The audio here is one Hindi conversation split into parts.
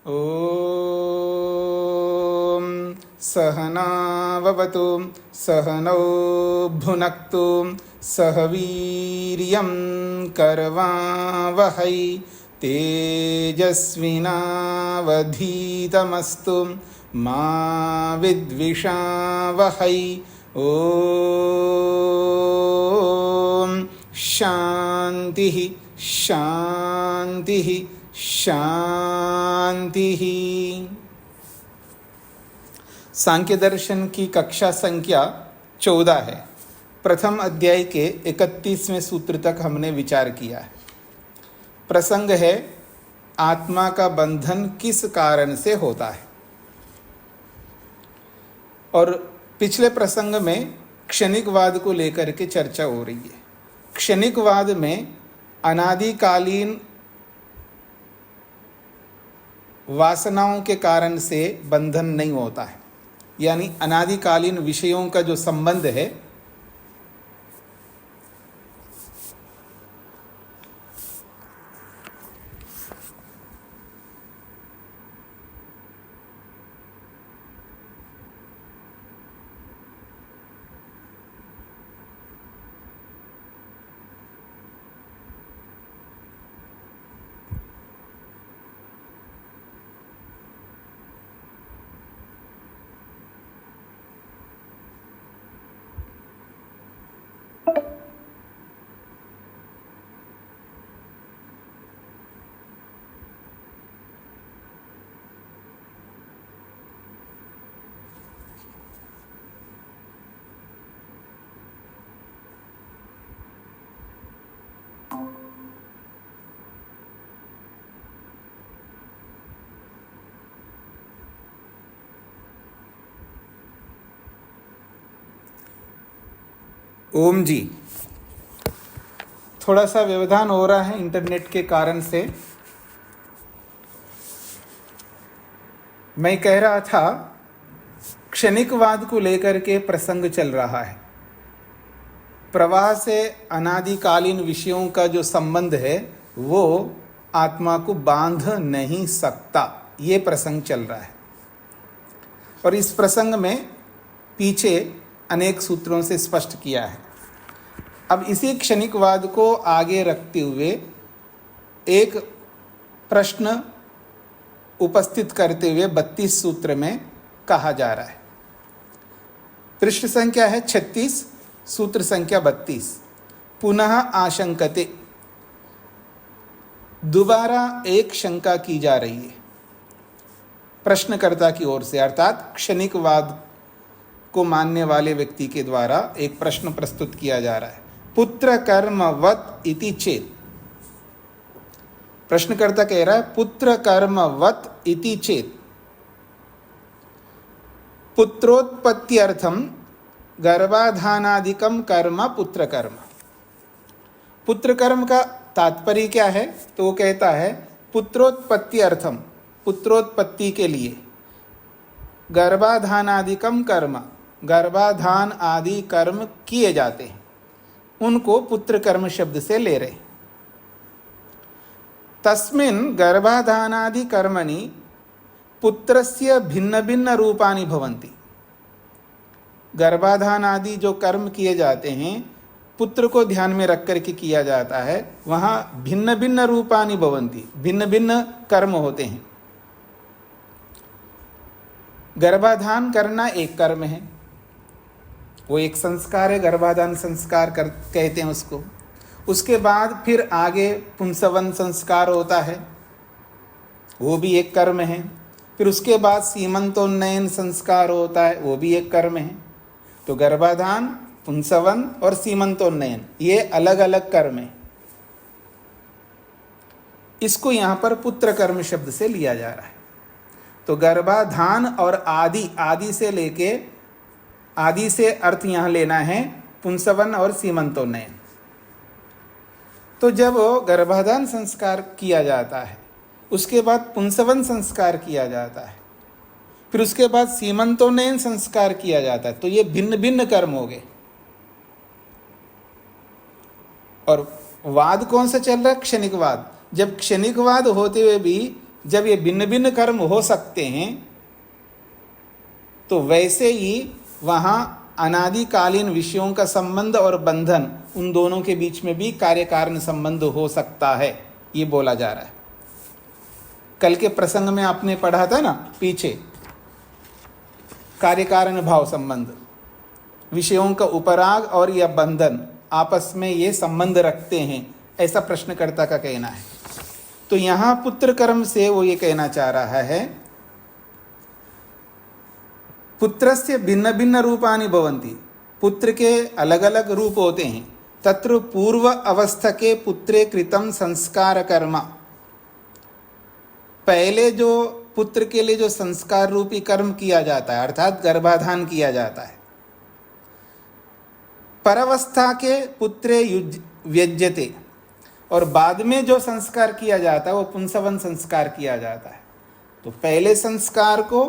ॐ सहनाववतु सहनौ भुनक्तु सह वीर्यं करवावहै तेजस्विनावधीतमस्तु मा विद्विषावहै। ॐ शान्तिः शान्तिः शांति। सांख्य दर्शन की कक्षा संख्या 14 है। प्रथम अध्याय के 31वें सूत्र तक हमने विचार किया है। प्रसंग है आत्मा का बंधन किस कारण से होता है। और पिछले प्रसंग में क्षणिकवाद को लेकर के चर्चा हो रही है। क्षणिकवाद में अनादिकालीन वासनाओं के कारण से बंधन नहीं होता है, यानी अनादिकालीन विषयों का जो संबंध है ओम जी, थोड़ा सा व्यवधान हो रहा है इंटरनेट के कारण से। मैं कह रहा था क्षणिकवाद को लेकर के प्रसंग चल रहा है। प्रवाह से अनादिकालीन विषयों का जो संबंध है वो आत्मा को बांध नहीं सकता, ये प्रसंग चल रहा है। और इस प्रसंग में पीछे अनेक सूत्रों से स्पष्ट किया है। अब इसी क्षणिकवाद को आगे रखते हुए एक प्रश्न उपस्थित करते हुए 32 सूत्र में कहा जा रहा है। पृष्ठ संख्या है 36, सूत्र संख्या 32। पुनः आशंकते, दोबारा एक शंका की जा रही है प्रश्नकर्ता की ओर से, अर्थात क्षणिकवाद को मानने वाले व्यक्ति के द्वारा एक प्रश्न प्रस्तुत किया जा रहा है। पुत्र कर्मवत इति चेत, प्रश्नकर्ता कह रहा है पुत्र कर्मवत इति चेत पुत्रोत्पत्त्यर्थम गर्भाधानादिकम कर्म पुत्र कर्म। पुत्र कर्म का तात्पर्य क्या है? तो वो कहता है पुत्रोत्पत्ति अर्थम, पुत्रोत्पत्ति के लिए, गर्भाधानादिकम कर्म, गर्भाधान आदि कर्म किए जाते हैं, उनको पुत्र कर्म शब्द से ले रहे। तस्मिन् गर्भाधानादि कर्मणि पुत्रस्य भिन्न भिन्न रूपानि भवन्ति। गर्भाधान आदि जो कर्म किए जाते हैं पुत्र को ध्यान में रख करके किया जाता है, वहाँ भिन्न भिन्न रूपानि भवन्ति, भिन्न भिन्न कर्म होते हैं। गर्भाधान करना एक कर्म है, वो एक संस्कार है, गर्भाधान संस्कार कहते हैं उसको। उसके बाद फिर आगे पुंसवन संस्कार होता है, वो भी एक कर्म है। फिर उसके बाद सीमंतोन्नयन संस्कार होता है, वो भी एक कर्म है। तो गर्भाधान, पुंसवन और सीमंतोन्नयन ये अलग अलग कर्म है। इसको यहाँ पर पुत्र कर्म शब्द से लिया जा रहा है। तो गर्भाधान और आदि, आदि से लेके, आदि से अर्थ यहाँ लेना है पुंसवन और सीमंतोन्नयन। तो जब गर्भाधान संस्कार किया जाता है, उसके बाद पुंसवन संस्कार किया जाता है, फिर उसके बाद सीमंतोन्नयन संस्कार किया जाता है, तो ये भिन्न भिन्न कर्म हो गए। और वाद कौन सा चल रहा है? क्षणिकवाद। जब क्षणिकवाद होते हुए भी जब ये भिन्न भिन्न कर्म हो सकते हैं तो वैसे ही वहाँ अनादिकालीन विषयों का संबंध और बंधन, उन दोनों के बीच में भी कार्य कारण संबंध हो सकता है, ये बोला जा रहा है। कल के प्रसंग में आपने पढ़ा था ना पीछे, कार्य कारण भाव संबंध, विषयों का उपराग और यह बंधन आपस में ये संबंध रखते हैं, ऐसा प्रश्नकर्ता का कहना है। तो यहाँ पुत्र कर्म से वो ये कहना चाह रहा है, पुत्रस्य भिन्न भिन्न रूपानि भवन्ति, पुत्र के अलग अलग रूप होते हैं। तत्र पूर्व अवस्था के पुत्रे कृतम संस्कार कर्म, पहले जो पुत्र के लिए जो संस्कार रूपी कर्म किया जाता है अर्थात गर्भाधान किया जाता है, परावस्था के पुत्रे व्यज्यते, और बाद में जो संस्कार किया जाता है वो पुंसवन संस्कार किया जाता है। तो पहले संस्कार को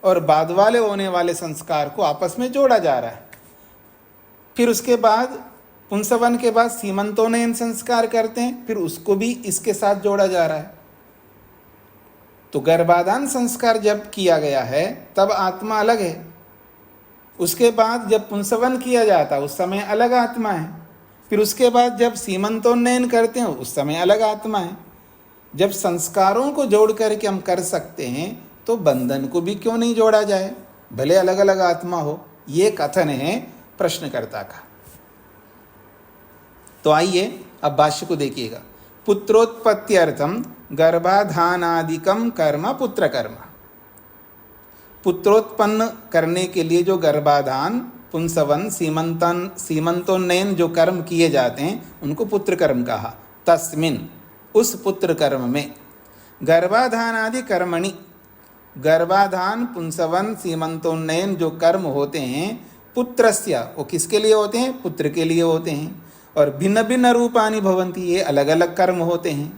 और बाद वाले होने वाले संस्कार को आपस में जोड़ा जा रहा है। फिर उसके बाद पुंसवन के बाद सीमंतोन्नयन संस्कार करते हैं, फिर उसको भी इसके साथ जोड़ा जा रहा है। तो गर्भाधान संस्कार जब किया गया है तब आत्मा अलग है, उसके बाद जब पुंसवन किया जाता है उस समय अलग आत्मा है, फिर उसके बाद जब सीमंतोन्नयन करते हैं उस समय अलग आत्मा है। जब संस्कारों को जोड़ करके हम कर सकते हैं तो बंधन को भी क्यों नहीं जोड़ा जाए, भले अलग अलग आत्मा हो। ये कथन है प्रश्नकर्ता का। तो आइए अब भाष्य को देखिएगा। पुत्रोत्पत्त्यर्थम गर्भाधानादिकम कर्म पुत्र कर्म, पुत्रोत्पन्न करने के लिए जो गर्भाधान, पुंसवन, सीमंतोन्नयन जो कर्म किए जाते हैं उनको पुत्र कर्म कहा। तस्मिन, उस पुत्र कर्म में, गर्भाधानादि कर्मणि, गर्भाधान, पुंसवन, सीमंतोन्नयन जो कर्म होते हैं, पुत्रस्य, वो किसके लिए होते हैं, पुत्र के लिए होते हैं। और भिन्न भिन्न रूपानि भवन्ति, ये अलग अलग कर्म होते हैं।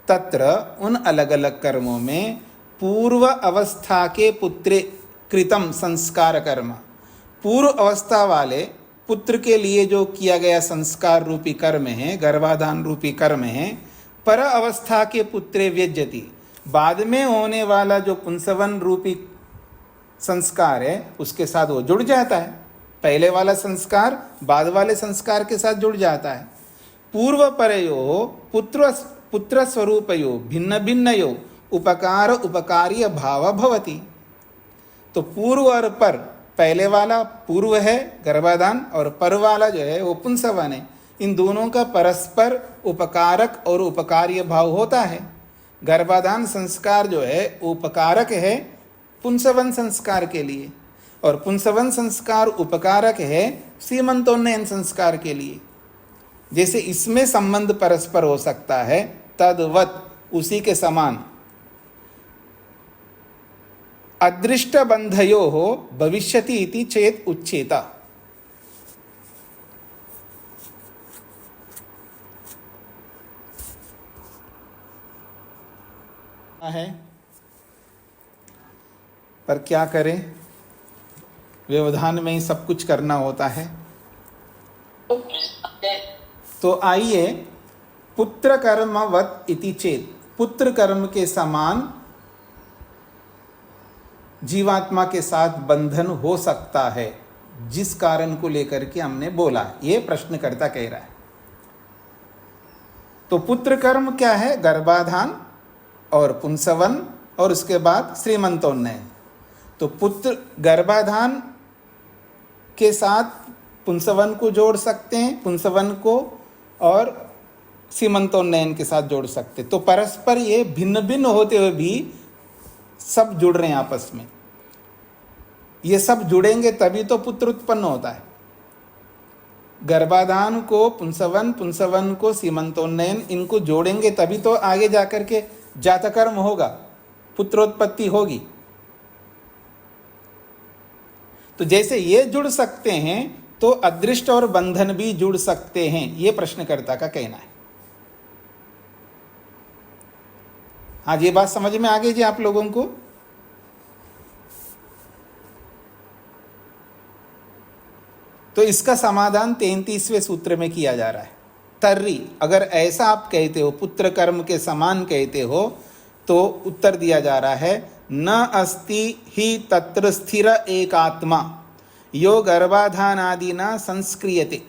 तत्र, उन अलग अलग कर्मों में पूर्व अवस्था के पुत्रे कृतम संस्कार कर्म, पूर्व अवस्था वाले पुत्र के लिए जो किया गया संस्कार रूपी कर्म है, गर्भाधान रूपी कर्म है, पर अवस्था के पुत्रे व्यज्यति, बाद में होने वाला जो पुंसवन रूपी संस्कार है उसके साथ वो जुड़ जाता है। पहले वाला संस्कार बाद वाले संस्कार के साथ जुड़ जाता है। पूर्व परयो पुत्र स्वरूपयो भिन्न भिन्नयो उपकार उपकार्य भाव भवति। तो पूर्व और पर, पहले वाला पूर्व है गर्भाधान और पर वाला जो है वो पुंसवन है, इन दोनों का परस्पर उपकारक और उपकार्य भाव होता है। गर्भाधान संस्कार जो है उपकारक है पुंसवन संस्कार के लिए, और पुंसवन संस्कार उपकारक है सीमंतोन्नयन संस्कार के लिए। जैसे इसमें संबंध परस्पर हो सकता है, तद्वत, उसी के समान अदृष्ट बंधयो हो भविष्यति इति चेत उच्चेता। है पर क्या करें, व्यवधान में ही सब कुछ करना होता है। तो आइए, पुत्र कर्मवत इति चेत, पुत्र कर्म के समान जीवात्मा के साथ बंधन हो सकता है, जिस कारण को लेकर के हमने बोला, ये प्रश्नकर्ता कह रहा है। तो पुत्र कर्म क्या है, गर्भाधान और पुंसवन और उसके बाद श्रीमंतोन्नयन। तो पुत्र गर्भाधान के साथ पुंसवन को जोड़ सकते हैं, पुंसवन को और सीमंतोन्नयन के साथ जोड़ सकते। तो परस्पर ये भिन्न भिन्न होते हुए भी सब जुड़ रहे हैं आपस में। ये सब जुड़ेंगे तभी तो पुत्र उत्पन्न होता है। गर्भाधान को पुंसवन, पुंसवन को सीमंतोन्नयन, इनको जोड़ेंगे तभी तो आगे जाकर के जातकर्म होगा, पुत्रोत्पत्ति होगी। तो जैसे ये जुड़ सकते हैं तो अदृष्ट और बंधन भी जुड़ सकते हैं, ये प्रश्नकर्ता का कहना है। आज ये बात समझ में आ गई जी आप लोगों को? तो इसका समाधान 33वें सूत्र में किया जा रहा है। तर्री, अगर ऐसा आप कहते हो, पुत्र कर्म के समान कहते हो, तो उत्तर दिया जा रहा है न अस्ति ही तत्र स्थिर एक आत्मा यो गर्भाधानादिना संस्क्रियते।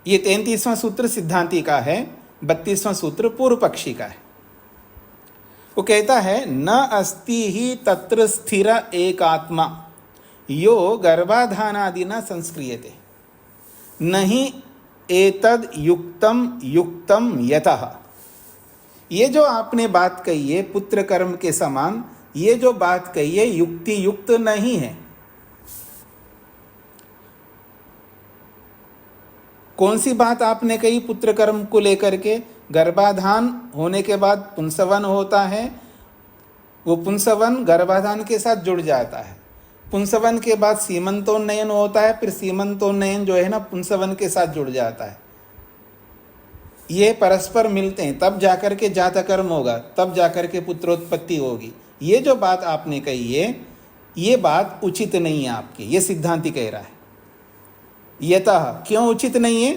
ये 33वां सूत्र सिद्धांति का है, 32वां सूत्र पूर्व पक्षी का है। वो कहता है न अस्ति ही तत्र स्थिर एक आत्मा यो गर्भाधानादिना संस्क्रियते नहीं एतद युक्तम युक्तम यतः। ये जो आपने बात कही है पुत्र कर्म के समान, ये जो बात कही है युक्ति युक्त नहीं है। कौन सी बात आपने कही पुत्र कर्म को लेकर के? गर्भाधान होने के बाद पुंसवन होता है, वो पुंसवन गर्भाधान के साथ जुड़ जाता है। पुंसवन के बाद सीमंतोन्नयन होता है, फिर सीमंतोन्नयन जो है ना पुंसवन के साथ जुड़ जाता है। ये परस्पर मिलते हैं, तब जाकर के जात कर्म होगा, तब जाकर के पुत्रोत्पत्ति होगी। ये जो बात आपने कही है ये बात उचित नहीं है आपकी, ये सिद्धांति कह रहा है। यतः क्यों उचित नहीं है?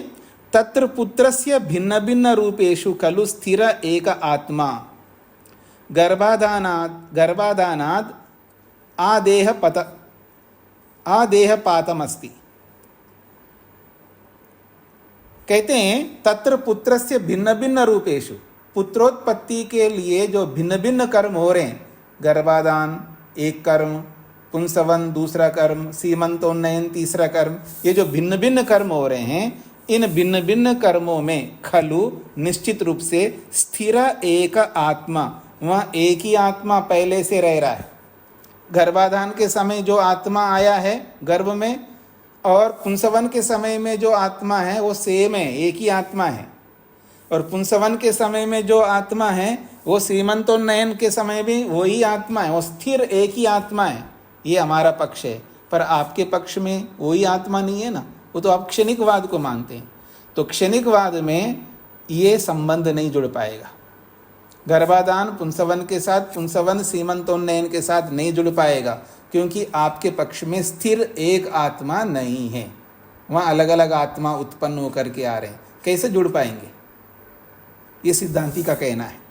तत्र पुत्रस्य भिन्न भिन्न रूपेषु खलु स्थिर एक आत्मा गर्भाधानाद आदेहपातमस्ति। कहते हैं तत्र पुत्रस्य भिन्न भिन्न रूपेषु, पुत्रोत्पत्ति के लिए जो भिन्न भिन्न कर्म हो रहे हैं, गर्भाधान एक कर्म, पुंसवन दूसरा कर्म, सीमंतोन्नयन तीसरा कर्म, ये जो भिन्न भिन्न कर्म हो रहे हैं, इन भिन्न भिन्न कर्मों में खलु निश्चित रूप से स्थिर एक आत्मा, वहाँ एक ही आत्मा पहले से रह रहा है। गर्भाधान के समय जो आत्मा आया है गर्भ में, और पुंसवन के समय में जो आत्मा है वो सेम है, एक ही आत्मा है। और पुंसवन के समय में जो आत्मा है वो श्रीमंतोन्नयन के समय भी वही आत्मा है, वो स्थिर एक ही आत्मा है। ये हमारा पक्ष है, पर आपके पक्ष में वही आत्मा नहीं है ना, वो तो आप क्षणिकवाद को मानते हैं। तो क्षणिकवाद में ये संबंध नहीं जुड़ पाएगा। गर्भाधान पुंसवन के साथ, पुंसवन सीमंतोन्नयन के साथ नहीं जुड़ पाएगा, क्योंकि आपके पक्ष में स्थिर एक आत्मा नहीं है, वहाँ अलग अलग आत्मा उत्पन्न होकर के आ रहे हैं, कैसे जुड़ पाएंगे? ये सिद्धांति का कहना है।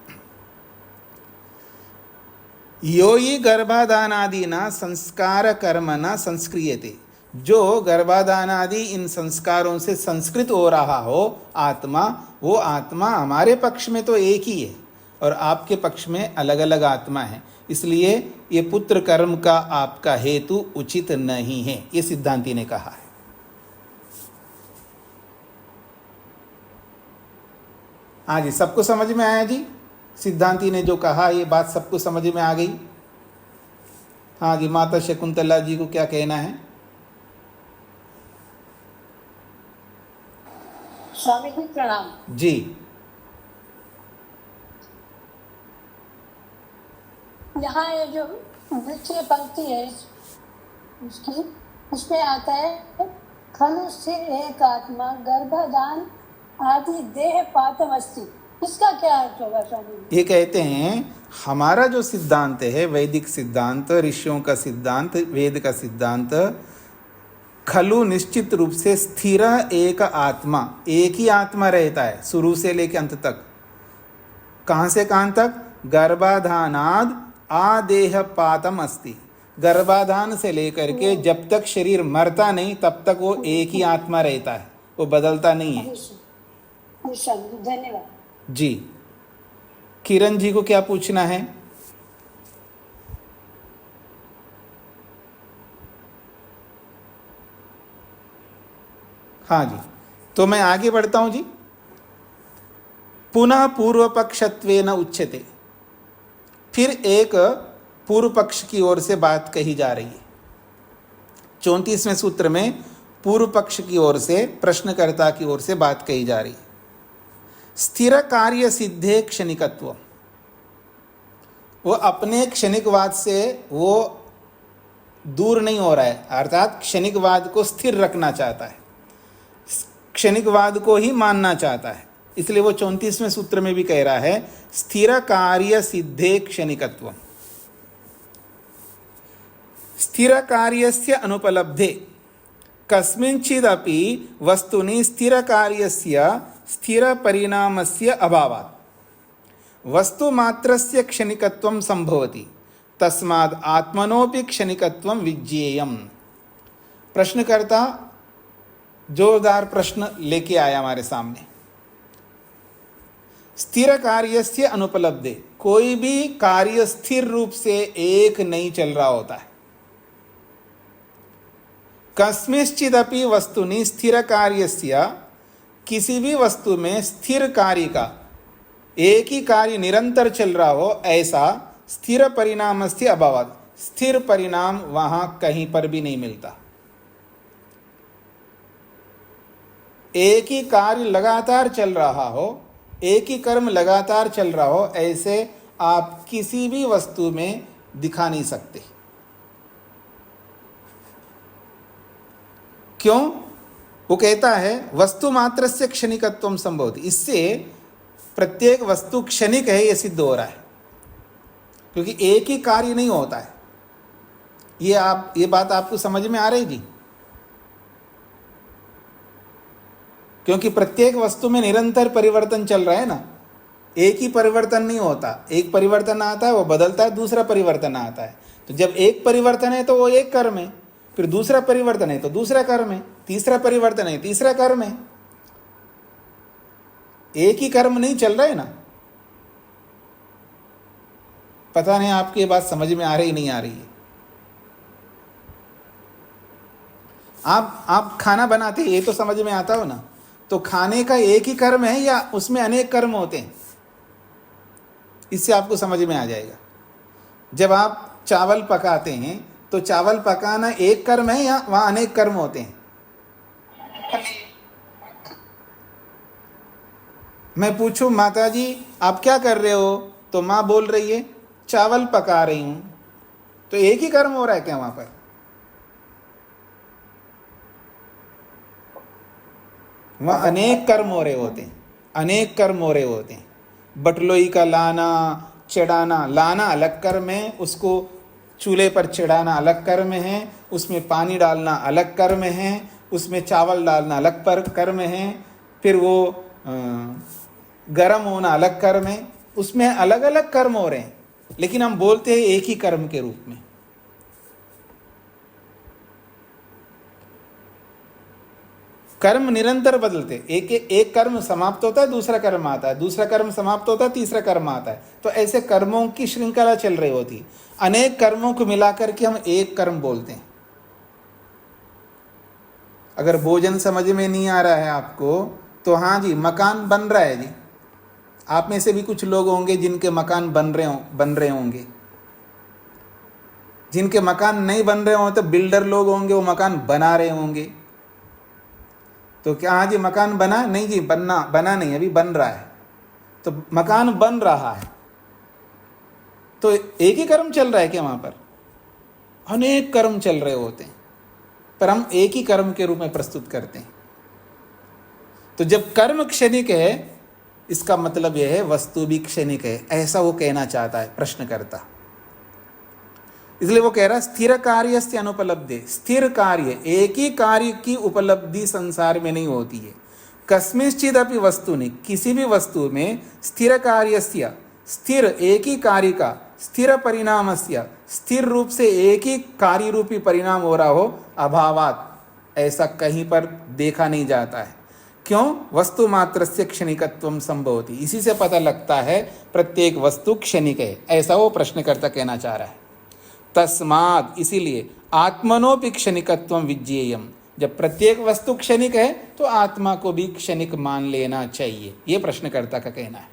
यो ही गर्भाधानादिना संस्कार कर्मना संस्क्रियते, जो गर्भाधानादि इन संस्कारों से संस्कृत हो रहा हो आत्मा, वो आत्मा हमारे पक्ष में तो एक ही है और आपके पक्ष में अलग अलग आत्मा है, इसलिए ये पुत्र कर्म का आपका हेतु उचित नहीं है, ये सिद्धांति ने कहा है। हाँ जी, सबको समझ में आया जी? सिद्धांति ने जो कहा ये बात सबको समझ में आ गई? हाँ जी, माता शकुंतला जी को क्या कहना है? स्वामी जी प्रणाम जी। यहाँ ये जो द्वितीय पंक्ति है उसकी, उसमें आता है खलु स्थिर एक आत्मा गर्भाधान आदि देह पातम अस्ति, इसका क्या अर्थ होगा स्वामी? ये कहते हैं हमारा जो सिद्धांत है, वैदिक सिद्धांत, ऋषियों का सिद्धांत, वेद का सिद्धांत, खलु निश्चित रूप से स्थिर एक आत्मा, एक ही आत्मा रहता है शुरू से लेकर अंत तक। कहाँ से कहाँ तक? गर्भाधानाद आदेहपातम अस्ति, गर्भाधान से लेकर के जब तक शरीर मरता नहीं तब तक वो एक ही आत्मा रहता है, वो बदलता नहीं है। धन्यवाद जी। किरण जी को क्या पूछना है? हाँ जी, तो मैं आगे बढ़ता हूं जी। पुनः पूर्व पक्षत्वेन उच्यते, फिर एक पूर्व पक्ष की ओर से बात कही जा रही है। 34वें सूत्र में पूर्व पक्ष की ओर से, प्रश्नकर्ता की ओर से बात कही जा रही है। स्थिर कार्य सिद्धे क्षणिकत्व, वो अपने क्षणिकवाद से वो दूर नहीं हो रहा है, अर्थात क्षणिकवाद को स्थिर रखना चाहता है, क्षणिकवाद को ही मानना चाहता है। इसलिए वो 34वें सूत्र में भी कह रहा है स्थिर कार्य सिद्धे क्षणिकत्व। स्थिर कार्यस्य अनुपलब्धे कस्मिंचिदपि वस्तुनि स्थिर कार्यस्य स्थिर परिणामस्य अभावात्। वस्तु मात्रस्य क्षणिकत्वं संभवति, तस्माद् आत्मनोपि क्षणिकत्वं विज्ञेयम्। प्रश्नकर्ता जोरदार प्रश्न लेके आया हमारे सामने। स्थिर कार्यस्य अनुपलब्धे, कोई भी कार्य स्थिर रूप से एक नहीं चल रहा होता है। कस्मिंश्चिदपि वस्तुनि स्थिर कार्यस्य, किसी भी वस्तु में स्थिर कार्य का, एक ही कार्य निरंतर चल रहा हो, ऐसा स्थिर परिणामस्य अभावात्, स्थिर परिणाम वहां कहीं पर भी नहीं मिलता। एक ही कार्य लगातार चल रहा हो, एक ही कर्म लगातार चल रहा हो, ऐसे आप किसी भी वस्तु में दिखा नहीं सकते। क्यों? वो कहता है वस्तु मात्र से क्षणिकत्वम संभवति, इससे प्रत्येक वस्तु क्षणिक है, यह सिद्ध हो रहा है, क्योंकि एक ही कार्य नहीं होता है। ये बात आपको समझ में आ रही जी? क्योंकि प्रत्येक वस्तु में निरंतर परिवर्तन चल रहा है ना, एक ही परिवर्तन नहीं होता। एक परिवर्तन आता है, वो बदलता है, दूसरा परिवर्तन आता है। तो जब एक परिवर्तन है तो वो एक कर्म है, फिर दूसरा परिवर्तन है तो दूसरा कर्म है, तीसरा परिवर्तन है तीसरा कर्म है। एक ही कर्म नहीं चल रहा है ना। पता नहीं आपकी ये बात समझ में आ रही नहीं आ रही है। आप खाना बनाते हैं, ये तो समझ में आता हो ना। तो खाने का एक ही कर्म है या उसमें अनेक कर्म होते हैं, इससे आपको समझ में आ जाएगा। जब आप चावल पकाते हैं तो चावल पकाना एक कर्म है या वहां अनेक कर्म होते हैं? मैं पूछूं माता जी आप क्या कर रहे हो, तो माँ बोल रही है चावल पका रही हूं, तो एक ही कर्म हो रहा है क्या वहां पर? वहां अनेक कर्म हो रहे होते हैं, अनेक कर्म हो रहे होते हैं। बटलोई का लाना चढ़ाना, लाना अलग कर्म है, उसको चूल्हे पर चढ़ाना अलग कर्म है, उसमें पानी डालना अलग कर्म है, उसमें चावल डालना अलग पर कर्म है, फिर वो गर्म होना अलग कर्म है। उसमें अलग अलग कर्म हो रहे हैं, लेकिन हम बोलते हैं एक ही कर्म के रूप में। कर्म निरंतर बदलते, एक कर्म समाप्त होता है दूसरा कर्म आता है, दूसरा कर्म समाप्त होता है तीसरा कर्म आता है। तो ऐसे कर्मों की श्रृंखला चल रही होती। अनेक कर्मों को मिलाकर के हम एक कर्म बोलते हैं। अगर भोजन समझ में नहीं आ रहा है आपको, तो हाँ जी मकान बन रहा है जी। आप में से भी कुछ लोग होंगे जिनके मकान बन रहे होंगे। जिनके मकान नहीं बन रहे हों तो बिल्डर लोग होंगे, वो मकान बना रहे होंगे। तो क्या हाँ जी मकान बना? नहीं जी बना नहीं, अभी बन रहा है। तो मकान बन रहा है, तो एक ही कर्म चल रहा है क्या वहां पर? अनेक कर्म चल रहे होते हैं, पर हम एक ही कर्म के रूप में प्रस्तुत करते हैं। तो जब कर्म क्षणिक है, इसका मतलब यह है वस्तु भी क्षणिक है, ऐसा वो कहना चाहता है प्रश्नकर्ता। इसलिए वो कह रहा है स्थिर कार्य से अनुपलब्धे, स्थिर कार्य, एक ही कार्य की उपलब्धि संसार में नहीं होती है। कस्मिंश्चिद अपि वस्तुनि, किसी भी वस्तु में स्थिर कार्यस्य, स्थिर एक ही कार्य का, स्थिर परिणामस्य, स्थिर रूप से एक ही कार्य रूपी परिणाम हो रहा हो, अभावात्, ऐसा कहीं पर देखा नहीं जाता है। क्यों? वस्तु मात्र से क्षणिकत्वम संभवति, इसी से पता लगता है प्रत्येक वस्तु क्षणिक है, ऐसा वो प्रश्नकर्ता कहना चाह रहा है। तस्माद्, इसीलिए आत्मनोपि क्षणिकत्वं विज्ञेयम्, जब प्रत्येक वस्तु क्षणिक है तो आत्मा को भी क्षणिक मान लेना चाहिए, ये प्रश्नकर्ता का कहना है।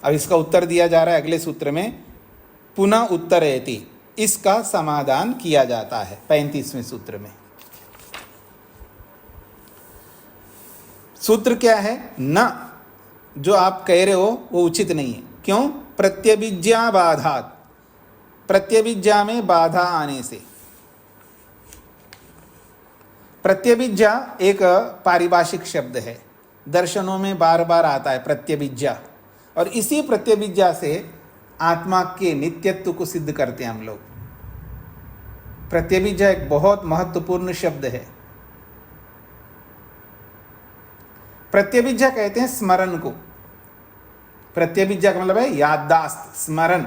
अब इसका उत्तर दिया जा रहा है अगले सूत्र में, पुनः उत्तरेति, इसका समाधान किया जाता है 35वें सूत्र में। सूत्र क्या है? न, जो आप कह रहे हो वो उचित नहीं है। क्यों? प्रत्यभिज्ञा बाधात, प्रत्यभिज्ञा में बाधा आने से। प्रत्यभिज्ञा एक पारिभाषिक शब्द है, दर्शनों में बार बार आता है प्रत्यभिज्ञा, और इसी प्रत्यभिज्ञा से आत्मा के नित्यत्व को सिद्ध करते हैं हम लोग। प्रत्यभिज्ञा एक बहुत महत्वपूर्ण शब्द है। प्रत्यभिज्ञा कहते हैं स्मरण को। प्रत्यभिज्ञा का मतलब है याददाश्त, स्मरण।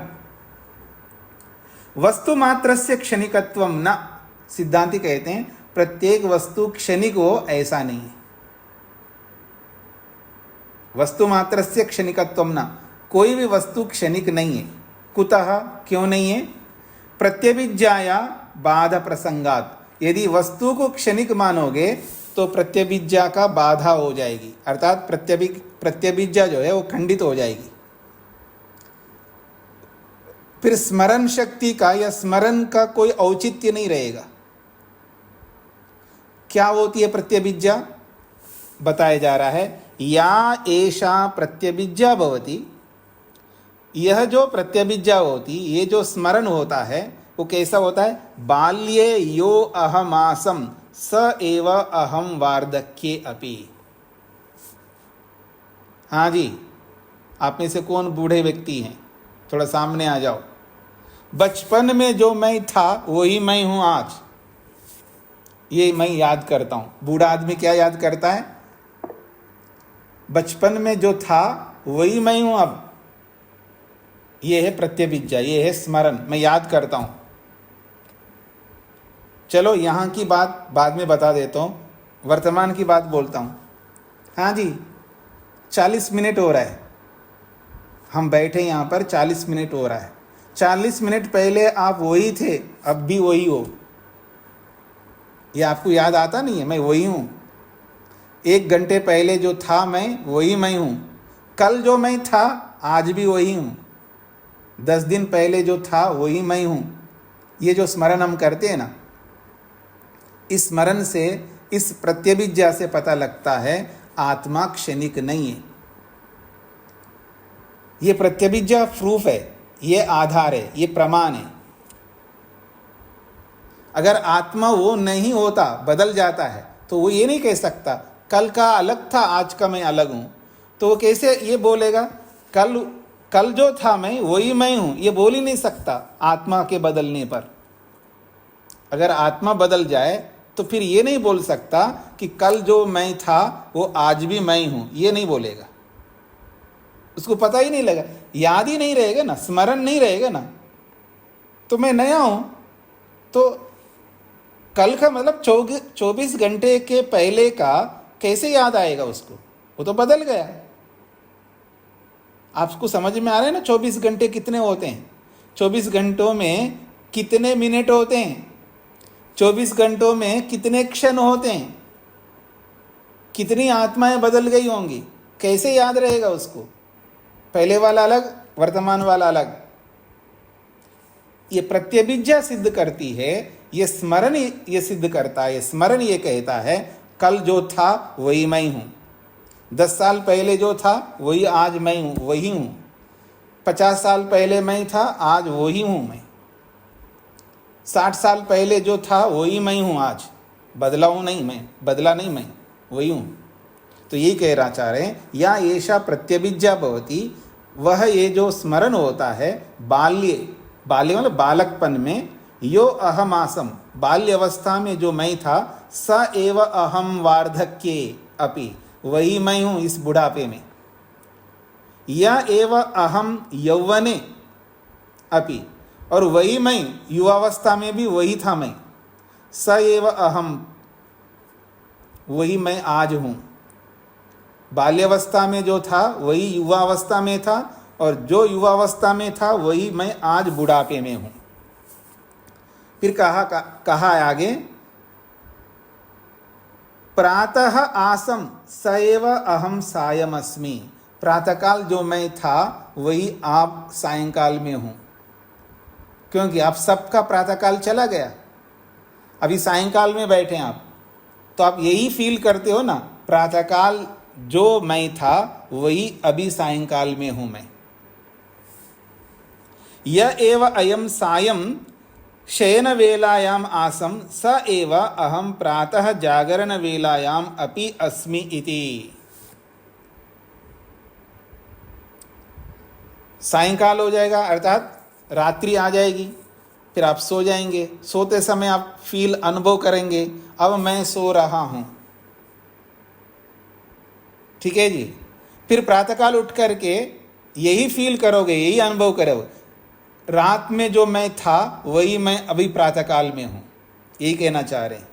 वस्तु मात्र से क्षणिकत्वम न, सिद्धांति कहते हैं प्रत्येक वस्तु क्षणिक हो ऐसा नहीं है। वस्तु मात्र से क्षणिकत्वम न, कोई भी वस्तु क्षणिक नहीं है। कुतः, क्यों नहीं है? प्रत्यभिज्ञाया बाधा प्रसंगात, यदि वस्तु को क्षणिक मानोगे तो प्रत्यभिज्ञा का बाधा हो जाएगी, अर्थात प्रत्यभिज्ञा जो है वो खंडित हो जाएगी। फिर स्मरण शक्ति का या स्मरण का कोई औचित्य नहीं रहेगा। क्या होती है प्रत्यभिज्ञा? बताया जा रहा है, या एषा प्रत्यभिज्ञा भवति, यह जो प्रत्यभिज्ञा होती, ये जो स्मरण होता है वो कैसा होता है? बाल्ये यो अहमासम स एव अहम वार्धक्ये अपि। हाँ जी, आप में से कौन बूढ़े व्यक्ति हैं? थोड़ा सामने आ जाओ। बचपन में जो मैं था वही मैं हूं आज, ये मैं याद करता हूं। बूढ़ा आदमी क्या याद करता है? बचपन में जो था वही मैं हूं अब। ये है प्रत्यभिज्ञा, ये है स्मरण, मैं याद करता हूं। चलो यहाँ की बात बाद में बता देता हूं, वर्तमान की बात बोलता हूं। हाँ जी, 40 मिनट हो रहा है, हम बैठे यहाँ पर 40 मिनट हो रहा है। 40 मिनट पहले आप वही थे, अब भी वही हो। ये आपको याद आता नहीं है? मैं वही हूँ। 1 घंटे पहले जो था मैं, वही मैं हूँ। कल जो मैं था आज भी वही हूँ। 10 दिन पहले जो था वही मैं हूँ। ये जो स्मरण हम करते हैं ना, इस स्मरण से, इस प्रत्यभिज्ञा से पता लगता है आत्मा क्षणिक नहीं है। ये प्रत्यभिज्ञा प्रूफ है, ये आधार है, ये प्रमाण है। अगर आत्मा वो नहीं होता, बदल जाता है, तो वो ये नहीं कह सकता कल का अलग था आज का मैं अलग हूं। तो वो कैसे ये बोलेगा कल जो था मैं वही मैं हूं? ये बोल ही नहीं सकता आत्मा के बदलने पर। अगर आत्मा बदल जाए तो फिर ये नहीं बोल सकता कि कल जो मैं था वो आज भी मैं हूं, ये नहीं बोलेगा। उसको पता ही नहीं लगा, याद ही नहीं रहेगा ना, स्मरण नहीं रहेगा ना। तो मैं नया हूं, तो कल का मतलब 24 घंटे के पहले का कैसे याद आएगा उसको? वो तो बदल गया। आपको समझ में आ रहा है ना 24 घंटे कितने होते हैं? 24 घंटों में कितने मिनट होते हैं? 24 घंटों में कितने क्षण होते हैं? कितनी आत्माएं बदल गई होंगी? कैसे याद रहेगा उसको? पहले वाला अलग, वर्तमान वाला अलग। ये प्रत्यभिज्ञा सिद्ध करती है, ये स्मरण ये सिद्ध करता है। स्मरण ये कहता है कल जो था वही मैं हूं। 10 साल पहले जो था वही आज मैं हूं, वही हूं। 50 साल पहले मैं था, आज वही हूं मैं। 60 साल पहले जो था वही मैं हूं आज, बदला हूं नहीं मैं, बदला नहीं मैं, वही हूं। तो यही कहना चाह रहे हैं, या ऐसा प्रत्यभिज्ञा भवति, वह ये जो स्मरण होता है बाल्य मतलब बालकपन में, यो अहम आसम, बाल्य अवस्था में जो मैं था, स एव अहम वार्धक्ये अपि, वही मैं हूं इस बुढ़ापे में। या एव अहम यौवने अपि, और वही मैं युवावस्था में भी वही था मैं। स एव अहम, वही मैं आज हूं। बाल्यावस्था में जो था वही युवावस्था में था, और जो युवावस्था में था वही मैं आज बुढ़ापे में हूं। फिर कहा आगे, प्रातः आसम स एव अहम सायमस्मि, प्रातःकाल जो मैं था वही आप सायंकाल में हूं। क्योंकि आप सबका प्रातःकाल चला गया, अभी सायंकाल में बैठे हैं आप, तो आप यही फील करते हो ना, प्रातःकाल जो मैं था वही अभी सायंकाल में हूं मैं। य एव अयम सायं शयन वेलायाम आसम स एव अहम प्रातः जागरण वेलायाम अपि अस्मि इति। सायंकाल हो जाएगा, अर्थात रात्रि आ जाएगी, फिर आप सो जाएंगे। सोते समय आप अनुभव करेंगे अब मैं सो रहा हूं। ठीक है जी। फिर प्रातःकाल उठ करके यही फील करोगे, यही अनुभव करोगे। रात में जो मैं था वही मैं अभी प्रातःकाल में हूँ, यही कहना चाह रहे हैं।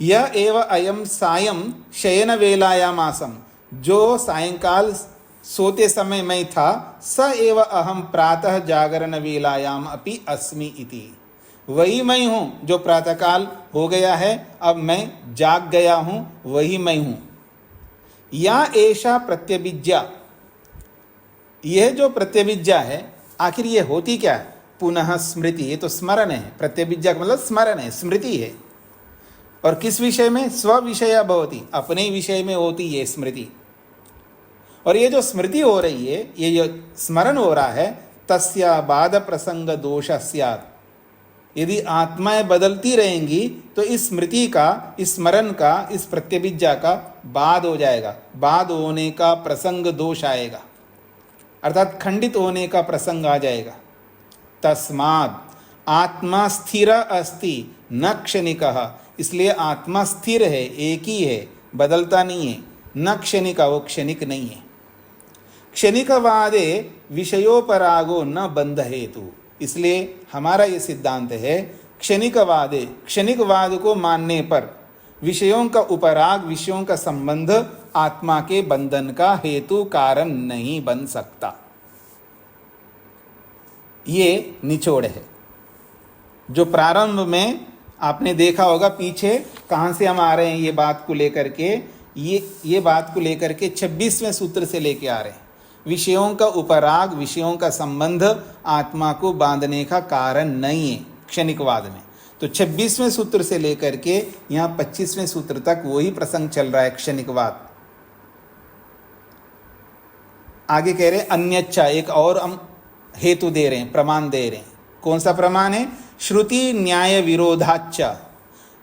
यह एव अयम सायं शयन वेलायाम आसम, जो सायंकाल सोते समय मैं था, स एव अहम प्रातः जागरण वेलायाम अपि अस्मि इति, वही मैं हूँ जो प्रातःकाल हो गया है, अब मैं जाग गया हूँ, वही मैं हूँ। या ऐसा प्रत्यभिज्ञा, यह जो प्रत्यभिज्ञा है आखिर ये होती क्या है? पुनः स्मृति, ये तो स्मरण है। प्रत्यभिज्ञा का मतलब स्मरण है, स्मृति है। और किस विषय में? स्व विषया भवति, अपने विषय में होती ये स्मृति। और ये जो स्मृति हो रही है, ये जो स्मरण हो रहा है, तस्या बाद प्रसंग दोष स्यात्, यदि आत्माएं बदलती रहेंगी तो इस स्मृति का, इस स्मरण का, इस प्रत्यभिज्ञा का बाद हो जाएगा, बाद होने का प्रसंग दोष आएगा, अर्थात खंडित होने का प्रसंग आ जाएगा। तस्मात् आत्मा स्थिर अस्ति न क्षणिकः, इसलिए आत्मा स्थिर है, एक ही है, बदलता नहीं है। न क्षणिका, वो क्षणिक नहीं है। क्षणिकवादे विषयोपरागो न बंध हेतु, इसलिए हमारा ये सिद्धांत है, क्षणिकवादे, क्षणिकवाद को मानने पर विषयों का उपराग, विषयों का संबंध आत्मा के बंधन का हेतु कारण नहीं बन सकता। ये निचोड़ है जो प्रारंभ में आपने देखा होगा। पीछे कहाँ से हम आ रहे हैं ये बात को लेकर के, ये बात को लेकर के 26वें सूत्र से लेके आ रहे हैं। विषयों का उपराग, विषयों का संबंध आत्मा को बांधने का कारण नहीं है क्षणिकवाद में। तो 26वें सूत्र से लेकर के यहाँ 25वें सूत्र तक वही प्रसंग चल रहा है, क्षणिकवाद। आगे कह रहे हैं अन्यच्चा, एक और हम हेतु दे रहे हैं, प्रमाण दे रहे हैं। कौन सा प्रमाण है? श्रुति न्याय विरोधाच्चा,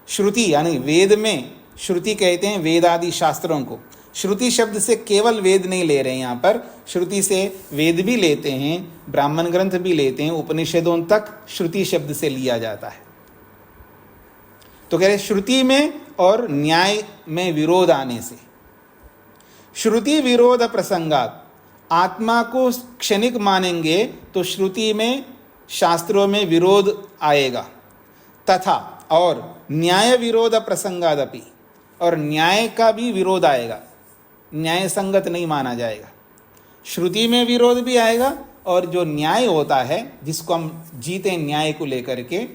श्रुति यानी वेद में, श्रुति कहते हैं वेद आदि शास्त्रों को। श्रुति शब्द से केवल वेद नहीं ले रहे हैं यहाँ पर, श्रुति से वेद भी लेते हैं, ब्राह्मण ग्रंथ भी लेते हैं, उपनिषदों तक श्रुति शब्द से लिया जाता है। तो कह रहे श्रुति में और न्याय में विरोध आने से, श्रुति विरोध प्रसंगात, आत्मा को क्षणिक मानेंगे तो श्रुति में, शास्त्रों में विरोध आएगा। तथा और न्याय विरोध प्रसंगादपि, और न्याय का भी विरोध आएगा, न्याय संगत नहीं माना जाएगा। श्रुति में विरोध भी आएगा, और जो न्याय होता है जिसको हम जीते हैं न्याय को लेकर के,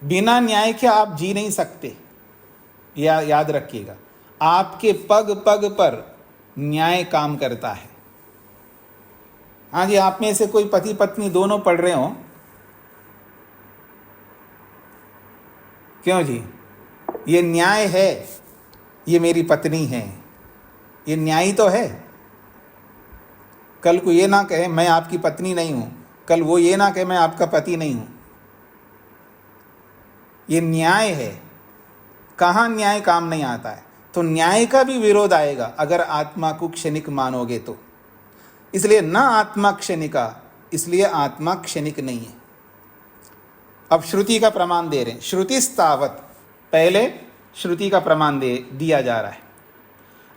बिना न्याय के आप जी नहीं सकते, याद रखिएगा। आपके पग पग पर न्याय काम करता है। हाँ जी, आप में से कोई पति पत्नी दोनों पढ़ रहे हो? क्यों जी? ये न्याय है, ये मेरी पत्नी है, ये न्याय तो है। कल को ये ना कहे मैं आपकी पत्नी नहीं हूं, कल वो ये ना कहे मैं आपका पति नहीं हूं। ये न्याय है। कहाँ न्याय काम नहीं आता है? तो न्याय का भी विरोध आएगा अगर आत्मा को क्षणिक मानोगे तो। इसलिए न आत्मा क्षणिका, इसलिए आत्मा क्षणिक नहीं है। अब श्रुति का प्रमाण दे रहे हैं। श्रुतिस्तावत, पहले श्रुति का प्रमाण दिया जा रहा है।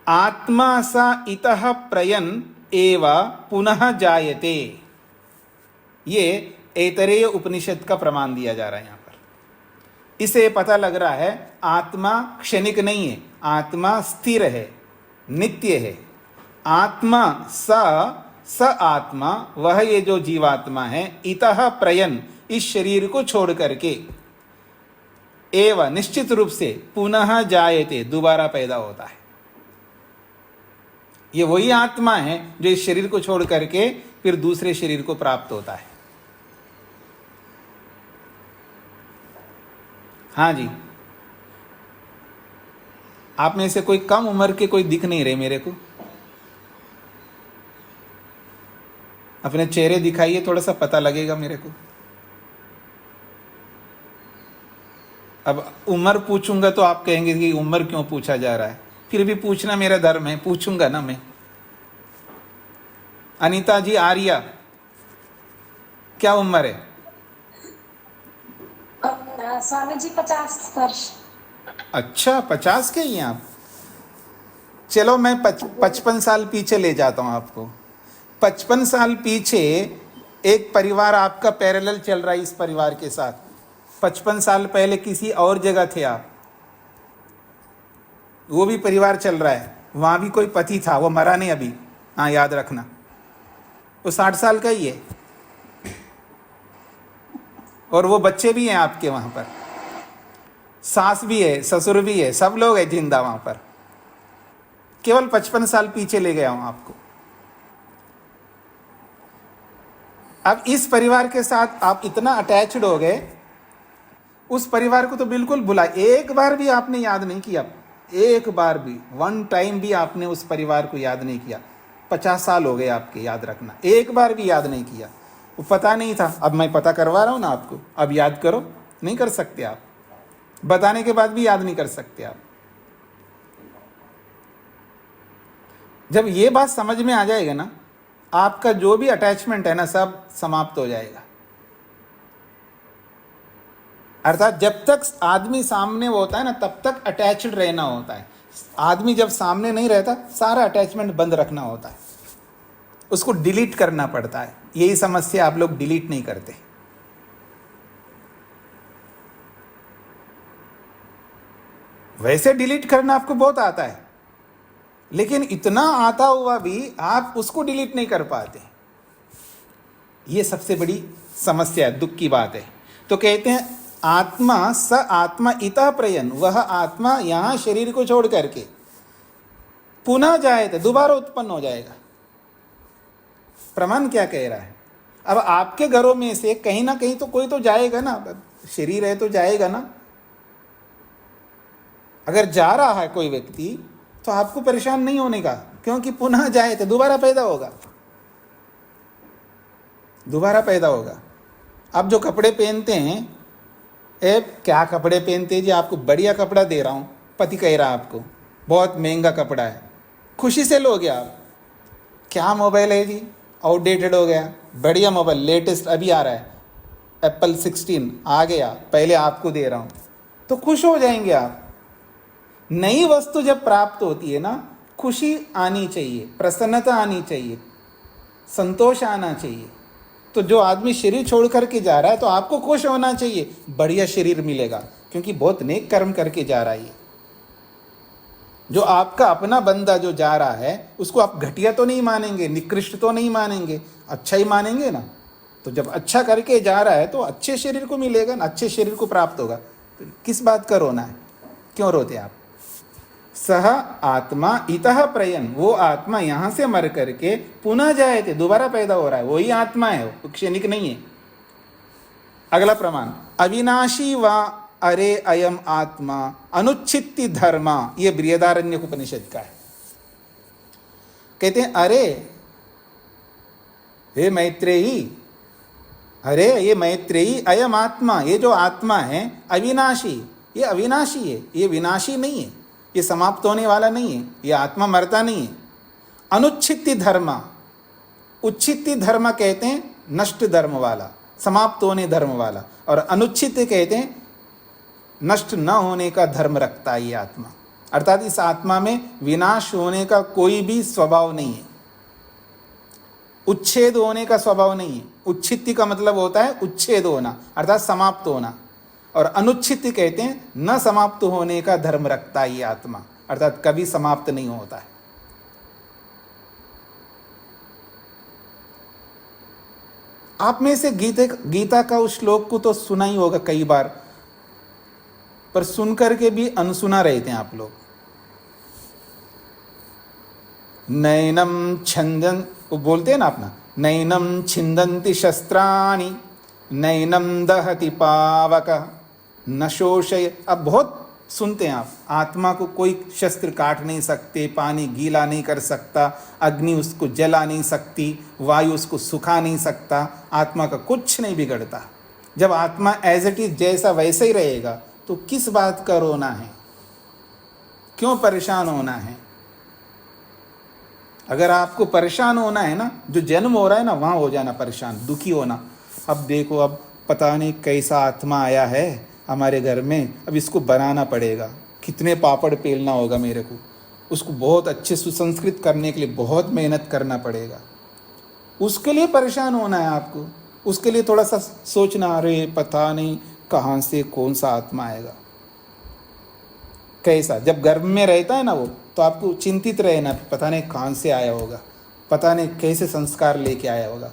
आत्मा सा इतः प्रयन एव पुनः जायते, ये ऐतरेय उपनिषद का प्रमाण दिया जा रहा है यहाँ पर। इसे पता लग रहा है आत्मा क्षणिक नहीं है, आत्मा स्थिर है, नित्य है। आत्मा स आत्मा, वह ये जो जीवात्मा है, इतः प्रयन, इस शरीर को छोड़ करके, एवं निश्चित रूप से पुनः जायते, दोबारा पैदा होता है। ये वही आत्मा है जो इस शरीर को छोड़ करके फिर दूसरे शरीर को प्राप्त होता है। हाँ जी, आप में से कोई कम उम्र के कोई दिख नहीं रहे मेरे को। अपने चेहरे दिखाइए, थोड़ा सा पता लगेगा मेरे को। अब उम्र पूछूंगा तो आप कहेंगे कि उम्र क्यों पूछा जा रहा है, फिर भी पूछना मेरा धर्म है, पूछूंगा ना मैं। अनीता जी, आर्या, क्या उम्र है? स्वामी जी 50 वर्ष। अच्छा, 50 के ही हैं आप? चलो मैं 55 साल पीछे ले जाता हूं आपको। 55 साल पीछे एक परिवार आपका पैरेलल चल रहा है इस परिवार के साथ। 55 साल पहले किसी और जगह थे आप, वो भी परिवार चल रहा है, वहां भी कोई पति था, वो मरा नहीं अभी, हाँ याद रखना, वो 60 साल का ही है, और वो बच्चे भी हैं आपके वहां पर, सास भी है, ससुर भी है, सब लोग हैं जिंदा वहां पर। केवल 55 साल पीछे ले गया हूं आपको। अब इस परिवार के साथ आप इतना अटैच्ड हो गए, उस परिवार को तो बिल्कुल भुला, एक बार भी आपने याद नहीं किया, एक बार भी, वन टाइम भी आपने उस परिवार को याद नहीं किया। 50 साल हो गए आपके, याद रखना, एक बार भी याद नहीं किया। वो पता नहीं था, अब मैं पता करवा रहा हूं ना आपको, अब याद करो, नहीं कर सकते आप, बताने के बाद भी याद नहीं कर सकते आप। जब ये बात समझ में आ जाएगा ना, आपका जो भी अटैचमेंट है ना, सब समाप्त हो जाएगा। अर्थात जब तक आदमी सामने होता है ना, तब तक अटैच्ड रहना होता है। आदमी जब सामने नहीं रहता, सारा अटैचमेंट बंद रखना होता है, उसको डिलीट करना पड़ता है। यही समस्या, आप लोग डिलीट नहीं करते। वैसे डिलीट करना आपको बहुत आता है, लेकिन इतना आता हुआ भी आप उसको डिलीट नहीं कर पाते। ये सबसे बड़ी समस्या है, दुख की बात है। तो कहते हैं आत्मा स आत्मा इतः प्रयन, वह आत्मा यहां शरीर को छोड़ करके पुनः जाए तो दोबारा उत्पन्न हो जाएगा। प्रमाण क्या कह रहा है? अब आपके घरों में से कहीं ना कहीं तो कोई तो जाएगा ना, शरीर है तो जाएगा ना। अगर जा रहा है कोई व्यक्ति तो आपको परेशान नहीं होने का, क्योंकि पुनः जाए तो दोबारा पैदा होगा, दोबारा पैदा होगा। आप जो कपड़े पहनते हैं, क्या कपड़े पहनते जी, आपको बढ़िया कपड़ा दे रहा हूं, पति कह रहा है आपको बहुत महंगा कपड़ा है, खुशी से लोगे आप। क्या मोबाइल है जी, आउटडेटेड हो गया, बढ़िया मोबाइल लेटेस्ट अभी आ रहा है, एप्पल 16 आ गया, पहले आपको दे रहा हूं, तो खुश हो जाएंगे आप। नई वस्तु जब प्राप्त होती है ना, खुशी आनी चाहिए, प्रसन्नता आनी चाहिए, संतोष आना चाहिए। तो जो आदमी शरीर छोड़ करके जा रहा है, तो आपको खुश होना चाहिए, बढ़िया शरीर मिलेगा, क्योंकि बहुत नेक कर्म करके जा रहा है। जो आपका अपना बंदा जो जा रहा है, उसको आप घटिया तो नहीं मानेंगे, निकृष्ट तो नहीं मानेंगे, अच्छा ही मानेंगे ना। तो जब अच्छा करके जा रहा है तो अच्छे शरीर को मिलेगा ना, अच्छे शरीर को प्राप्त होगा। तो किस बात का रोना है, क्यों रोते आप? सह आत्मा इतः प्रयन, वो आत्मा यहां से मर करके पुनः जाए थे, दोबारा पैदा हो रहा है, वही आत्मा है, वो क्षणिक नहीं है। अगला प्रमाण, अविनाशी व अरे अयम आत्मा अनुच्छित्ति धर्मा, ये बृहदारण्यक उपनिषद का है। कहते हैं अरे हे मैत्रेयी, अरे ये मैत्रेयी, अयम आत्मा, ये जो आत्मा है अविनाशी, ये अविनाशी है, ये विनाशी नहीं है, ये समाप्त होने वाला नहीं है, ये आत्मा मरता नहीं है। अनुच्छित्ति धर्म, उच्छित्ति धर्म कहते हैं नष्ट धर्म वाला, समाप्त होने धर्म वाला, और अनुच्छित्ति कहते हैं नष्ट न होने का धर्म रखता है ये आत्मा। अर्थात इस आत्मा में विनाश होने का कोई भी स्वभाव नहीं है, उच्छेद होने का स्वभाव नहीं है। उच्छित्ति का मतलब होता है उच्छेद होना, अर्थात समाप्त होना, और अनुच्छित्ति कहते हैं न समाप्त होने का धर्म रखता है ये आत्मा, अर्थात कभी समाप्त नहीं होता है। आप में से गीता का उस श्लोक को तो सुना ही होगा कई बार, पर सुन करके भी अनसुना रहते हैं आप लोग। नैनम छंदन, वो बोलते हैं ना अपना, नैनम छिंदन्ति शस्त्राणि नैनम दहति पावक न शोषय। अब बहुत सुनते हैं आप, आत्मा को कोई शस्त्र काट नहीं सकते, पानी गीला नहीं कर सकता, अग्नि उसको जला नहीं सकती, वायु उसको सुखा नहीं सकता, आत्मा का कुछ नहीं बिगड़ता। जब आत्मा एज इट इज जैसा वैसे ही रहेगा, तो किस बात का रोना है, क्यों परेशान होना है? अगर आपको परेशान होना है ना, जो जन्म हो रहा है ना, वहां हो जाना परेशान, दुखी होना। अब देखो, अब पता नहीं कैसा आत्मा आया है हमारे घर में, अब इसको बनाना पड़ेगा, कितने पापड़ पेलना होगा मेरे को, उसको बहुत अच्छे सुसंस्कृत करने के लिए बहुत मेहनत करना पड़ेगा। उसके लिए परेशान होना है आपको, उसके लिए थोड़ा सा सोचना, अरे पता नहीं कहाँ से कौन सा आत्मा आएगा, कैसा। जब गर्भ में रहता है ना वो, तो आपको चिंतित रहना, पता नहीं कहाँ से आया होगा, पता नहीं कैसे संस्कार लेके आया होगा।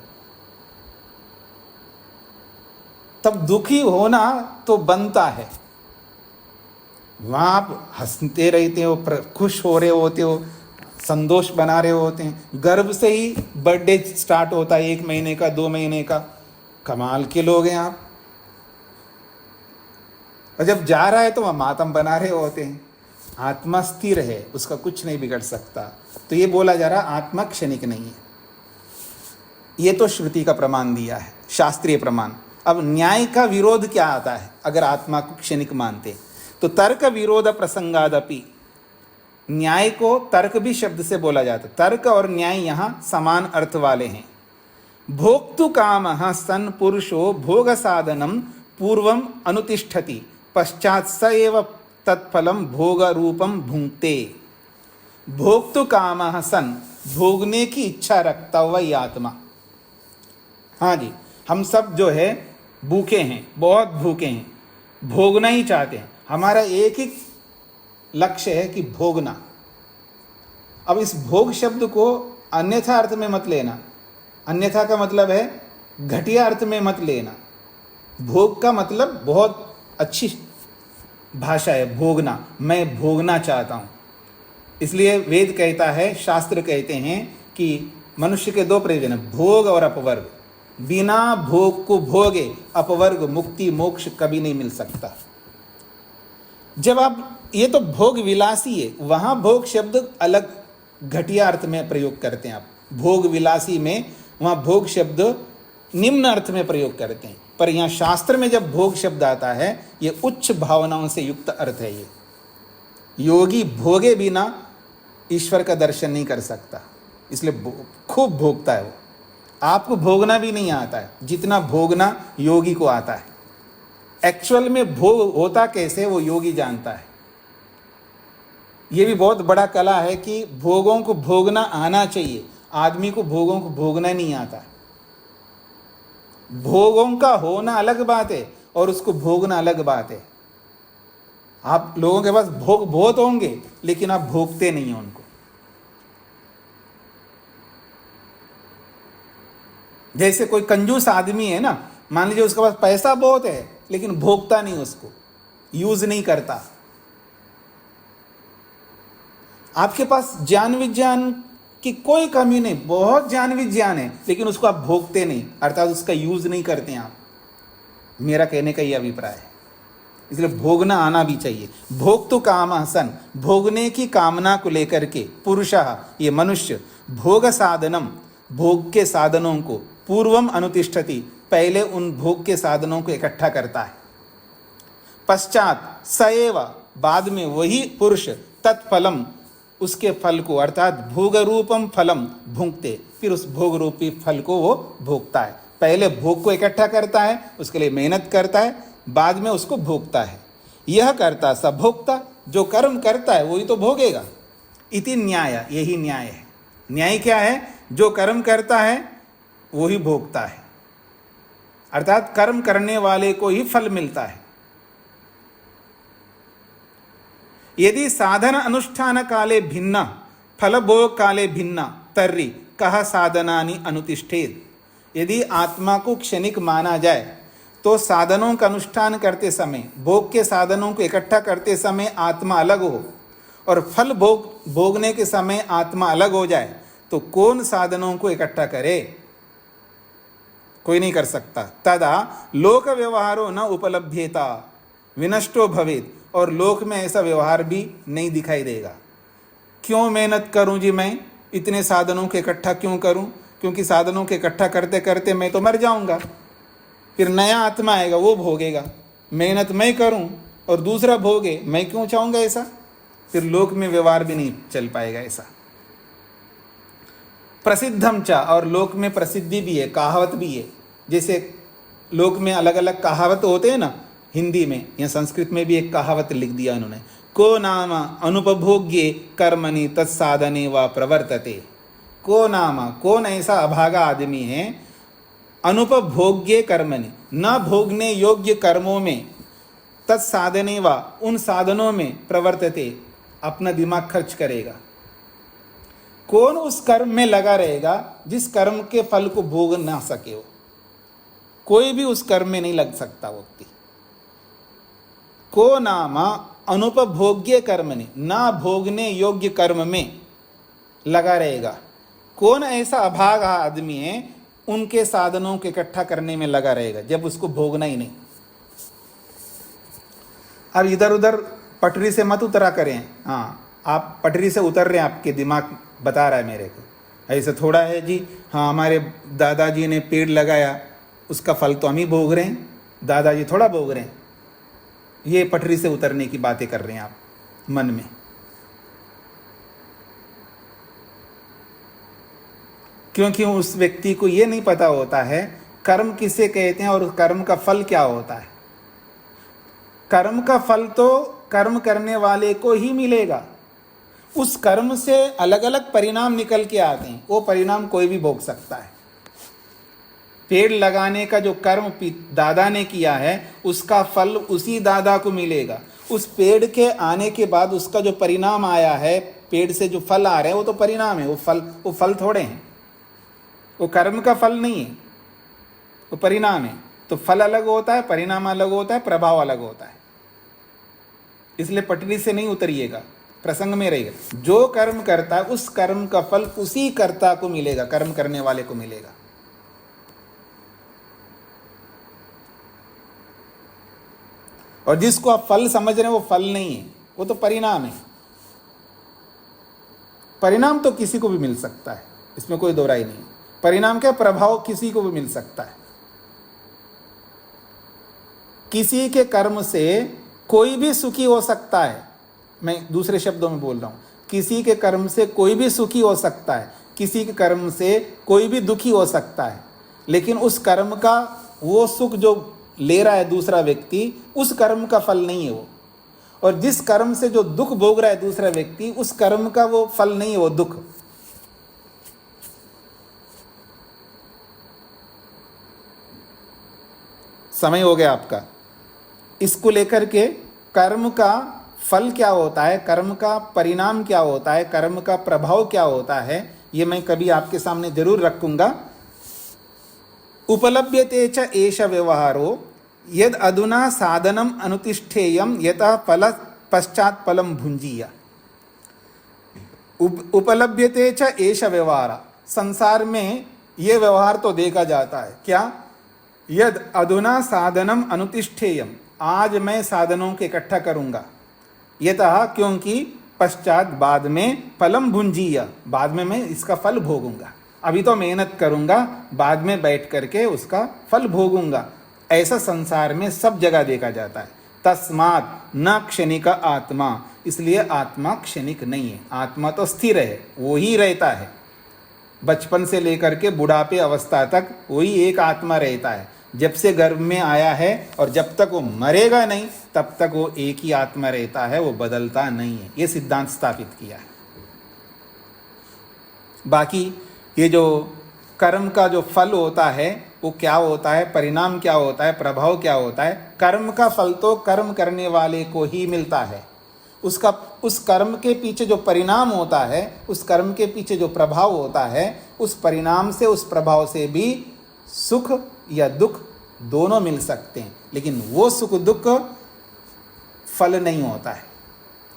तब दुखी होना तो बनता है। वहाँ आप हंसते रहते हो, खुश हो रहे होते हो, संतोष बना रहे होते हैं। गर्भ से ही बर्थडे स्टार्ट होता है, 1 महीने का, 2 महीने का। कमाल के लोग हैं आप। और जब जा रहा है तो वह मातम बना रहे होते हैं। आत्मा स्थिर है, उसका कुछ नहीं बिगड़ सकता। तो ये बोला जा रहा आत्मा क्षणिक नहीं है। ये तो श्रुति का प्रमाण दिया है, शास्त्रीय प्रमाण। अब न्याय का विरोध क्या आता है अगर आत्मा को क्षणिक मानते? तो तर्क विरोध प्रसंगादपि, न्याय को तर्क भी शब्द से बोला जाता है। तर्क और न्याय यहाँ समान अर्थ वाले हैं। भोक्तु कामः सन पुरुषो भोग साधनम पूर्वम अनुतिष्ठति पश्चात स एव तत्फलम भोग रूपम भुंक्ते। भोक्तु कामः सन, भोगने की इच्छा रखता हुआ ये आत्मा। हाँ जी, हम सब जो है भूखे हैं, बहुत भूखे हैं, भोगना ही चाहते हैं। हमारा एक ही लक्ष्य है कि भोगना। अब इस भोग शब्द को अन्यथा अर्थ में मत लेना। अन्यथा का मतलब है घटिया अर्थ में मत लेना। भोग का मतलब बहुत अच्छी भाषा है, भोगना। मैं भोगना चाहता हूँ। इसलिए वेद कहता है, शास्त्र कहते हैं कि मनुष्य के 2 प्रयोजन है, भोग और अपवर्ग। बिना भोग को भोगे अपवर्ग, मुक्ति, मोक्ष कभी नहीं मिल सकता। जब आप, ये तो भोग विलासी है, वहां भोग शब्द अलग घटिया अर्थ में प्रयोग करते हैं आप। भोग विलासी में वहां भोग शब्द निम्न अर्थ में प्रयोग करते हैं। पर यहाँ शास्त्र में जब भोग शब्द आता है, ये उच्च भावनाओं से युक्त अर्थ है। ये योगी भोगे बिना ईश्वर का दर्शन नहीं कर सकता, इसलिए खूब भोगता है वो। आपको भोगना भी नहीं आता है जितना भोगना योगी को आता है। एक्चुअल में भोग होता कैसे वो योगी जानता है। ये भी बहुत बड़ा कला है कि भोगों को भोगना आना चाहिए। आदमी को भोगों को भोगना नहीं आता। भोगों का होना अलग बात है और उसको भोगना अलग बात है। आप लोगों के पास भोग बहुत होंगे, लेकिन आप भोगते नहीं हैं उनको। जैसे कोई कंजूस आदमी है ना, मान लीजिए उसके पास पैसा बहुत है, लेकिन भोगता नहीं, उसको यूज नहीं करता। आपके पास ज्ञान विज्ञान की कोई कमी नहीं, बहुत ज्ञान विज्ञान है, लेकिन उसको आप भोगते नहीं, अर्थात उसका यूज नहीं करते हैं आप। मेरा कहने का यह अभिप्राय है। इसलिए भोगना आना भी चाहिए। भोग तो काम सन, भोगने की कामना को लेकर के पुरुषः, ये मनुष्य, भोग साधनम, भोग के साधनों को, पूर्वम अनुतिष्ठति, पहले उन भोग के साधनों को इकट्ठा करता है। पश्चात सएव, बाद में वही पुरुष, तत्फलम, उसके फल को, अर्थात भोग रूपम फलम भुंक्ते, फिर उस भोग रूपी फल को वो भोगता है। पहले भोग को इकट्ठा करता है, उसके लिए मेहनत करता है, बाद में उसको भोगता है। यह करता स भोक्ता, जो कर्म करता है वही तो भोगेगा। इति न्याय, यही न्याय है। न्याय क्या है? जो कर्म करता है वही भोगता है, अर्थात कर्म करने वाले को ही फल मिलता है। यदि साधन अनुष्ठान काले भिन्न, फल भोग काले भिन्न, तर्हि कह साधनानि अनुतिष्ठेत। यदि आत्मा को क्षणिक माना जाए तो साधनों का अनुष्ठान करते समय, भोग के साधनों को इकट्ठा करते समय आत्मा अलग हो और फल भोगने के समय आत्मा अलग हो जाए, तो कौन साधनों को इकट्ठा करे? कोई नहीं कर सकता। तदा लोक व्यवहारो न उपलभ्येता विनष्टो भवेत, और लोक में ऐसा व्यवहार भी नहीं दिखाई देगा। क्यों मेहनत करूं जी, मैं इतने साधनों के इकट्ठा क्यों करूं? क्योंकि साधनों के इकट्ठा करते करते मैं तो मर जाऊंगा, फिर नया आत्मा आएगा वो भोगेगा। मेहनत मैं करूं और दूसरा भोगे, मैं क्यों चाहूंगा ऐसा? फिर लोक में व्यवहार भी नहीं चल पाएगा ऐसा। प्रसिद्धम च, और लोक में प्रसिद्धि भी है, कहावत भी है। जैसे लोक में अलग अलग कहावत होते हैं ना, हिंदी में या संस्कृत में भी एक कहावत लिख दिया उन्होंने, को नाम अनुपभोग्ये कर्मणि तत्साधने व प्रवर्तते। को नाम, कौन ऐसा अभागा आदमी है, अनुपभोग्ये कर्मणि, न भोगने योग्य कर्मों में, तत्साधने व, उन साधनों में, प्रवर्तते, अपना दिमाग खर्च करेगा। कौन उस कर्म में लगा रहेगा जिस कर्म के फल को भोग ना सके हो। कोई भी उस कर्म में नहीं लग सकता व्यक्ति। को नाम अनुपभोग्य कर्मणि, ना भोगने योग्य कर्म में लगा रहेगा। कौन ऐसा अभागा आदमी है, उनके साधनों के इकट्ठा करने में लगा रहेगा जब उसको भोगना ही नहीं। अब इधर उधर पटरी से मत उतरा करें। हाँ, आप पटरी से उतर रहे हैं, आपके दिमाग बता रहा है मेरे को ऐसा थोड़ा है जी। हाँ, हमारे दादाजी ने पेड़ लगाया, उसका फल तो हम ही भोग रहे हैं, दादाजी थोड़ा भोग रहे हैं। ये पटरी से उतरने की बातें कर रहे हैं आप मन में। क्योंकि उस व्यक्ति को ये नहीं पता होता है कर्म किसे कहते हैं और कर्म का फल क्या होता है। कर्म का फल तो कर्म करने वाले को ही मिलेगा। उस कर्म से अलग अलग परिणाम निकल के आते हैं, वो परिणाम कोई भी भोग सकता है। पेड़ लगाने का जो कर्म दादा ने किया है, उसका फल उसी दादा को मिलेगा। उस पेड़ के आने के बाद उसका जो परिणाम आया है, पेड़ से जो फल आ रहे हैं, वो तो परिणाम है। वो फल थोड़े हैं, वो कर्म का फल नहीं है, वो परिणाम है। तो फल अलग होता है, परिणाम अलग होता है, प्रभाव अलग होता है। इसलिए पटरी से नहीं उतरिएगा, प्रसंग में रहेगा। जो कर्म करता है उस कर्म का फल उसी कर्ता को मिलेगा, कर्म करने वाले को मिलेगा। और जिसको आप फल समझ रहे हैं वो फल नहीं है, वो तो परिणाम है। परिणाम तो किसी को भी मिल सकता है, इसमें कोई दो राय नहीं। परिणाम क्या, प्रभाव किसी को भी मिल सकता है। किसी के कर्म से कोई भी सुखी हो सकता है। मैं दूसरे शब्दों में बोल रहा हूं, किसी के कर्म से कोई भी सुखी हो सकता है, किसी के कर्म से कोई भी दुखी हो सकता है। लेकिन उस कर्म का वो सुख जो ले रहा है दूसरा व्यक्ति, उस कर्म का फल नहीं है वो। और जिस कर्म से जो दुख भोग रहा है दूसरा व्यक्ति, उस कर्म का वो फल नहीं है, वो दुख। समय हो गया आपका। इसको लेकर के कर्म का फल क्या होता है, कर्म का परिणाम क्या होता है, कर्म का प्रभाव क्या होता है, ये मैं कभी आपके सामने जरूर रखूंगा। उपलभ्यते च एष व्यवहारो यद अधुना साधनम अनुतिष्ठेयम यतः फल पश्चात फलम भुंजीय। उपलभ्यते च एष व्यवहार, संसार में ये व्यवहार तो देखा जाता है। क्या, यद अधुना साधनम अनुतिष्ठेयम, आज मैं साधनों के इकट्ठा करूंगा, यतः क्योंकि पश्चात बाद में फलम भुंजीय, बाद में मैं इसका फल भोगूंगा। अभी तो मेहनत करूंगा, बाद में बैठ करके उसका फल भोगूंगा। ऐसा संसार में सब जगह देखा जाता है। तस्मात् न क्षणिक आत्मा, इसलिए आत्मा क्षणिक नहीं है। आत्मा तो स्थिर है, वो ही रहता है। बचपन से लेकर के बुढ़ापे अवस्था तक वही एक आत्मा रहता है। जब से गर्भ में आया है और जब तक वो मरेगा नहीं, तब तक वो एक ही आत्मा रहता है, वो बदलता नहीं है। ये सिद्धांत स्थापित किया है। बाकी ये जो कर्म का जो फल होता है वो क्या होता है, परिणाम क्या होता है, प्रभाव क्या होता है, कर्म का फल तो कर्म करने वाले को ही मिलता है। उस कर्म के पीछे जो परिणाम होता है, उस कर्म के पीछे जो प्रभाव होता है, उस परिणाम से, उस प्रभाव से भी सुख या दुख दोनों मिल सकते हैं। लेकिन वो सुख दुख फल नहीं होता है।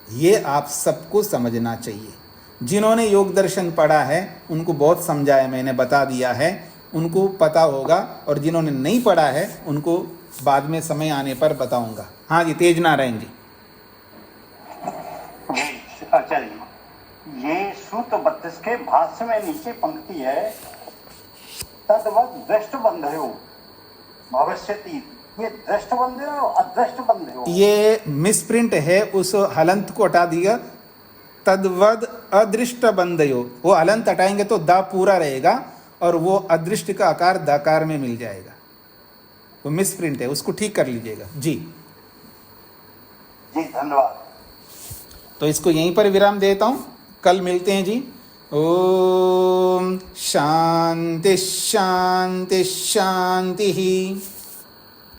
ये आप सबको समझना चाहिए। जिन्होंने योग दर्शन पढ़ा है उनको बहुत समझाया, मैंने बता दिया है, उनको पता होगा। और जिन्होंने नहीं पढ़ा है उनको बाद में समय आने पर बताऊंगा। हाँ जी, तेज नारायण जी। आचार्य जी, ये सूत्र 32 के भाष्य में नीचे पंक्ति है, तद्वत् दृष्ट बंधयो भविष्यति। ये दृष्ट बंधयो और अदृष्ट बंधयो, ये मिसप्रिंट है, उस हलंत को हटा दिया। तद्वद अदृष्ट बंधयो, वो हलंत हटाएंगे तो दा पूरा रहेगा और वो अदृष्ट का आकार दाकार में मिल जाएगा। वो मिसप्रिंट है, उसको ठीक कर लीजिएगा जी। जी धन्यवाद। तो इसको यहीं पर विराम देता हूँ, कल मिलते हैं जी। ओम शांति शांति शांति।